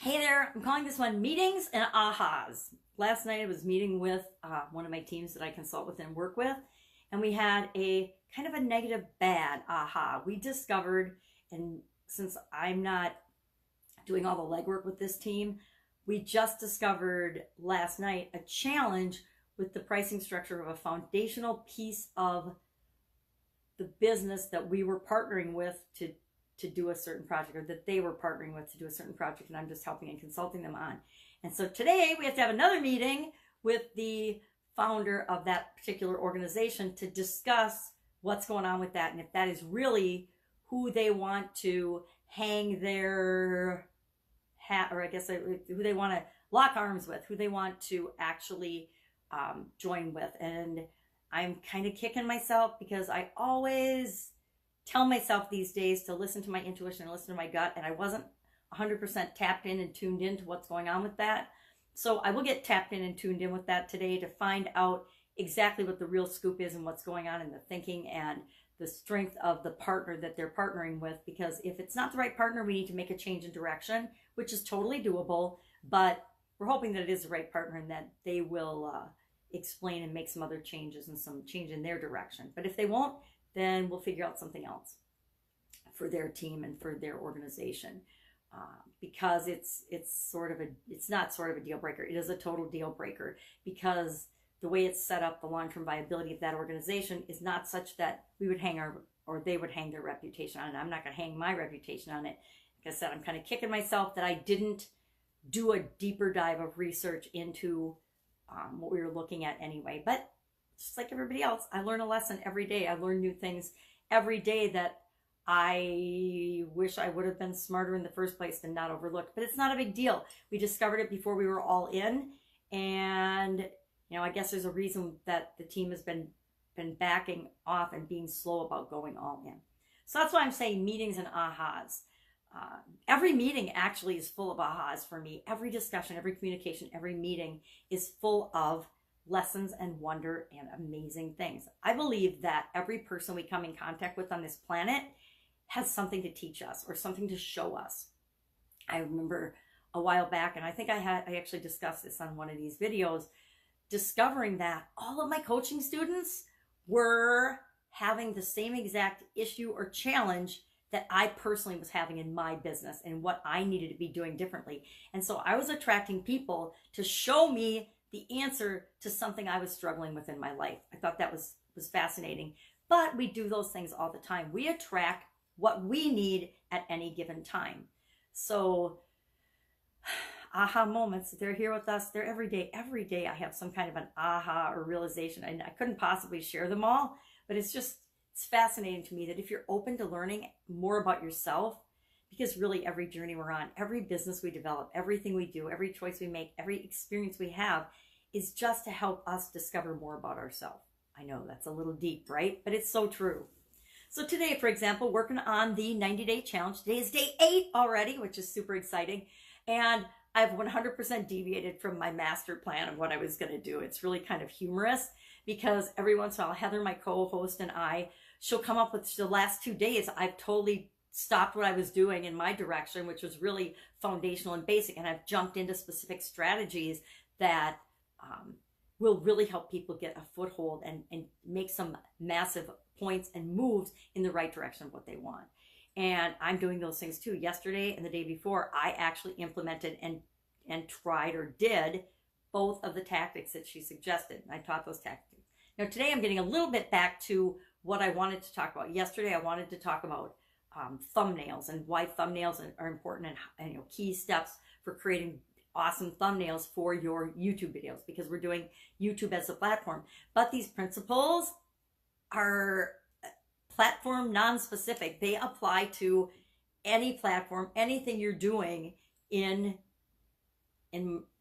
Hey there, I'm calling this one Meetings and Ahas. Last night I was meeting with one of my teams that I consult with and work with, and we had a kind of a negative bad aha. We discovered, and since I'm not doing all the legwork with this team, we just discovered last night a challenge with the pricing structure of a foundational piece of the business that we were partnering with to do a certain project, or that they were partnering with to do a certain project, and I'm just helping and consulting them on. And so today we have to have another meeting with the founder of that particular organization to discuss what's going on with that, and if that is really who they want to hang their hat, or I guess who they want to lock arms with, who they want to actually join with. And I'm kind of kicking myself because I always tell myself these days to listen to my intuition and listen to my gut, and I wasn't 100% tapped in and tuned in to what's going on with that. So I will get tapped in and tuned in with that today to find out exactly what the real scoop is and what's going on in the thinking and the strength of the partner that they're partnering with. Because if it's not the right partner, we need to make a change in direction, which is totally doable, but we're hoping that it is the right partner and that they will explain and make some other changes and some change in their direction. But if they won't, then we'll figure out something else for their team and for their organization, because it's not sort of a deal breaker. It is a total deal breaker, because the way it's set up, the long-term viability of that organization is not such that we would hang or they would hang their reputation on it. I'm not going to hang my reputation on it. Like I said, I'm kind of kicking myself that I didn't do a deeper dive of research into what we were looking at anyway. But just like everybody else, I learn a lesson every day. I learn new things every day that I wish I would have been smarter in the first place and not overlooked. But it's not a big deal. We discovered it before we were all in. And, I guess there's a reason that the team has been backing off and being slow about going all in. So that's why I'm saying meetings and ahas. Every meeting actually is full of ahas for me. Every discussion, every communication, every meeting is full of lessons and wonder and amazing things. I believe that every person we come in contact with on this planet has something to teach us or something to show us. I remember a while back, and I think I actually discussed this on one of these videos, discovering that all of my coaching students were having the same exact issue or challenge that I personally was having in my business and what I needed to be doing differently. And so I was attracting people to show me the answer to something I was struggling with in my life. I thought that was fascinating. But we do those things all the time. We attract what we need at any given time. So aha moments, they're here with us. They're every day. Every day I have some kind of an aha or realization. And I couldn't possibly share them all, but it's fascinating to me that if you're open to learning more about yourself, because really every journey we're on, every business we develop, everything we do, every choice we make, every experience we have is just to help us discover more about ourselves. I know that's a little deep, right? But it's so true. So today, for example, working on the 90-day challenge. Today is day 8 already, which is super exciting. And I've 100% deviated from my master plan of what I was going to do. It's really kind of humorous because every once in a while, Heather, my co-host, and she'll come up with the last 2 days. I've totally stopped what I was doing in my direction, which was really foundational and basic, and I've jumped into specific strategies that will really help people get a foothold and make some massive points and moves in the right direction of what they want. And I'm doing those things too. Yesterday and the day before, I actually implemented and tried or did both of the tactics that she suggested. I taught those tactics. Now today I'm getting a little bit back to what I wanted to talk about. Yesterday I wanted to talk about thumbnails and why thumbnails are important, and key steps for creating awesome thumbnails for your YouTube videos, because we're doing YouTube as a platform. But these principles are platform non-specific. They apply to any platform, anything you're doing in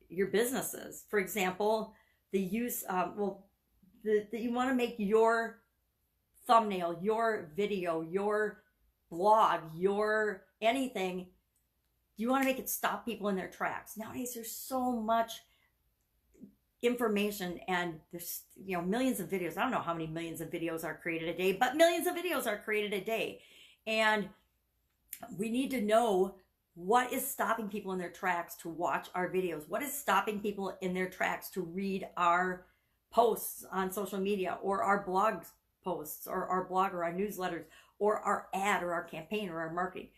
your businesses. For example, the use you want to make your thumbnail, your video, your blog, your anything, you want to make it stop people in their tracks. Nowadays there's so much information, and there's millions of videos. I don't know how many millions of videos are created a day, but millions of videos are created a day, and we need to know What is stopping people in their tracks to watch our videos? What is stopping people in their tracks to read our posts on social media, or our blog posts, or our blog, or our newsletters, or our ad, or our campaign, or our marketing?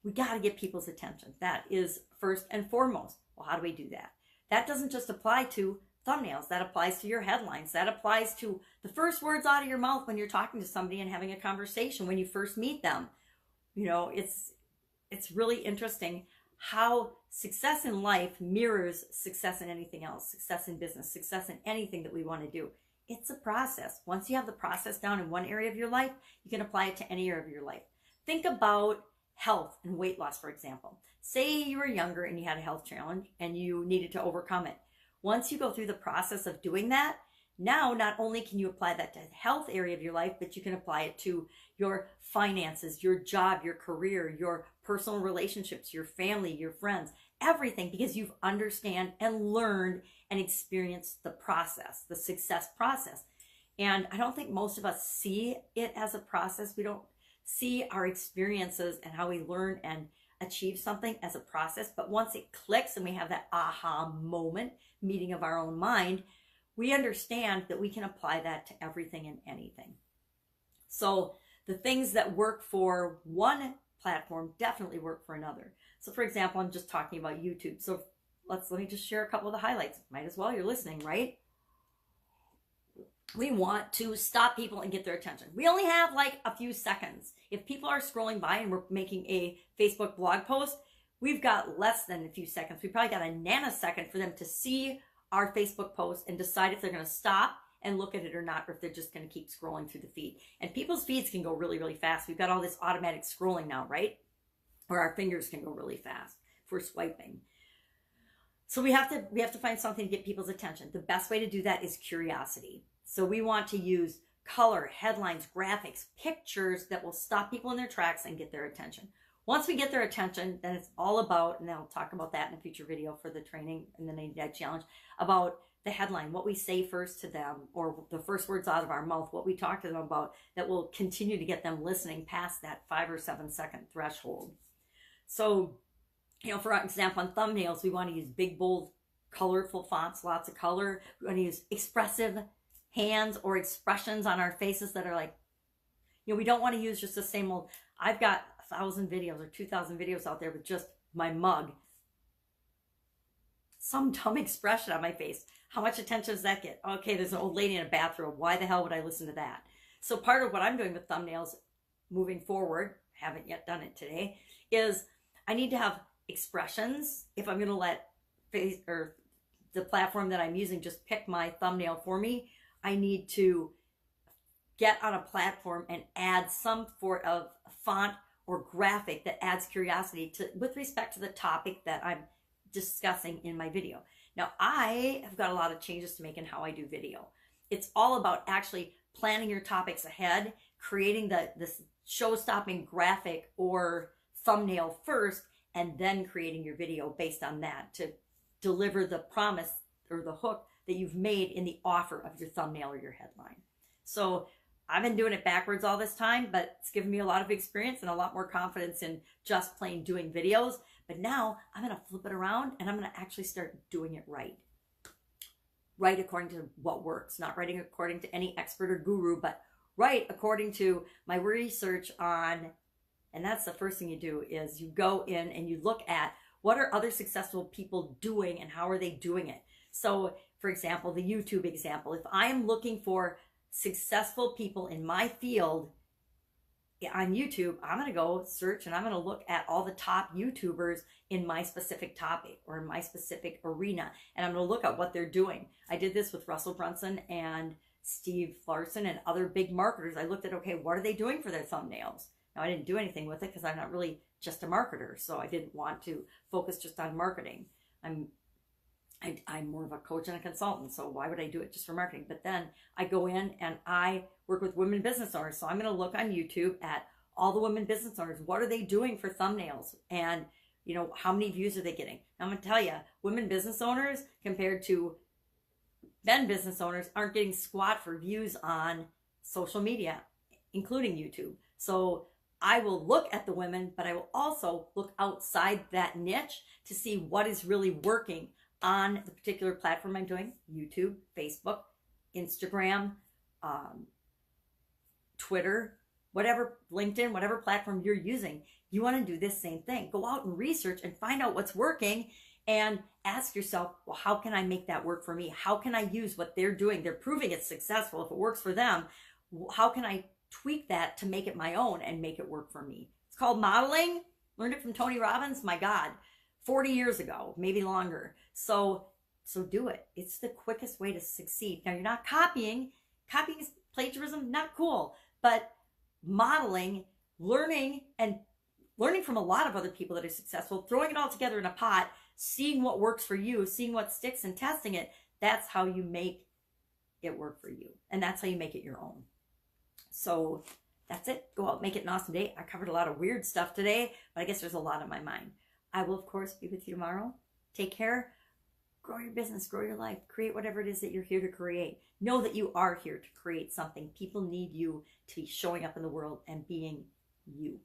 We got to get people's attention. That is first and foremost. Well, how do we do that? That doesn't just apply to thumbnails. That applies to your headlines. That applies to the first words out of your mouth when you're talking to somebody and having a conversation when you first meet them. You know, it's really interesting how success in life mirrors success in anything else, success in business, success in anything that we want to do. It's a process. Once you have the process down in one area of your life, you can apply it to any area of your life. Think about health and weight loss, for example. Say you were younger and you had a health challenge and you needed to overcome it. Once you go through the process of doing that, now not only can you apply that to the health area of your life, but you can apply it to your finances, your job, your career, your personal relationships, your family, your friends, everything, because you've understand and learned and experienced the process, the success process. And I don't think most of us see it as a process. We don't see our experiences and how we learn and achieve something as a process. But once it clicks and we have that aha moment, meeting of our own mind, we understand that we can apply that to everything and anything. So the things that work for one platform definitely work for another. So for example, I'm just talking about YouTube. So let me just share a couple of the highlights. Might as well, you're listening, right? We want to stop people and get their attention. We only have like a few seconds. If people are scrolling by and we're making a Facebook blog post, we've got less than a few seconds. We probably got a nanosecond for them to see our Facebook post and decide if they're going to stop and look at it or not, or if they're just going to keep scrolling through the feed. And people's feeds can go really, really fast. We've got all this automatic scrolling now, right? Or our fingers can go really fast for swiping. So we have to find something to get people's attention. The best way to do that is curiosity. So we want to use color, headlines, graphics, pictures that will stop people in their tracks and get their attention. Once we get their attention, then it's all about, and I'll talk about that in a future video for the training and the 90-day challenge, about the headline, what we say first to them, or the first words out of our mouth, what we talk to them about, that will continue to get them listening past that 5 or 7 second threshold. So, you know, for example, on thumbnails, we want to use big, bold, colorful fonts, lots of color. We want to use expressive hands or expressions on our faces that are like, you know, we don't want to use just the same old, I've got 1,000 videos or 2,000 videos out there with just my mug. Some dumb expression on my face. How much attention does that get? Okay, there's an old lady in a bathrobe. Why the hell would I listen to that? So part of what I'm doing with thumbnails moving forward, haven't yet done it today, is I need to have expressions. If I'm going to let the platform that I'm using just pick my thumbnail for me, I need to get on a platform and add some sort of font or graphic that adds curiosity with respect to the topic that I'm discussing in my video. Now, I have got a lot of changes to make in how I do video. It's all about actually planning your topics ahead, creating this show-stopping graphic or thumbnail first, and then creating your video based on that to deliver the promise or the hook that you've made in the offer of your thumbnail or your headline. So I've been doing it backwards all this time, but it's given me a lot of experience and a lot more confidence in just plain doing videos. But now I'm going to flip it around and I'm going to actually start doing it right. Right according to what works, not writing according to any expert or guru, but right according to my research on, and that's the first thing you do, is you go in and you look at what are other successful people doing and how are they doing it. So for example, the YouTube example, if I am looking for successful people in my field on YouTube, I'm going to go search and I'm going to look at all the top YouTubers in my specific topic or in my specific arena. And I'm going to look at what they're doing. I did this with Russell Brunson and Steve Larson and other big marketers. I looked at, okay, what are they doing for their thumbnails? Now, I didn't do anything with it because I'm not really just a marketer. So I didn't want to focus just on marketing. I'm more of a coach and a consultant, so why would I do it just for marketing? But then I go in and I work with women business owners. So I'm going to look on YouTube at all the women business owners. What are they doing for thumbnails? And, you know, how many views are they getting? I'm going to tell you, women business owners compared to men business owners aren't getting squat for views on social media, including YouTube. So I will look at the women, but I will also look outside that niche to see what is really working on the particular platform I'm doing: YouTube, Facebook, Instagram, Twitter, whatever, LinkedIn, whatever platform you're using. You want to do this same thing. Go out and research and find out what's working and ask yourself, well, how can I make that work for me? How can I use what they're doing? They're proving it's successful. If it works for them, how can I tweak that to make it my own and make it work for me? It's called modeling. Learned it from Tony Robbins. My God, 40 years ago, maybe longer. So do it. It's the quickest way to succeed. Now, you're not copying. Copying is plagiarism, not cool. But modeling, learning from a lot of other people that are successful, throwing it all together in a pot, seeing what works for you, seeing what sticks and testing it, that's how you make it work for you. And that's how you make it your own. So that's it. Go out, make it an awesome day. I covered a lot of weird stuff today, but I guess there's a lot on my mind. I will, of course, be with you tomorrow. Take care. Grow your business, grow your life, create whatever it is that you're here to create. Know that you are here to create something. People need you to be showing up in the world and being you.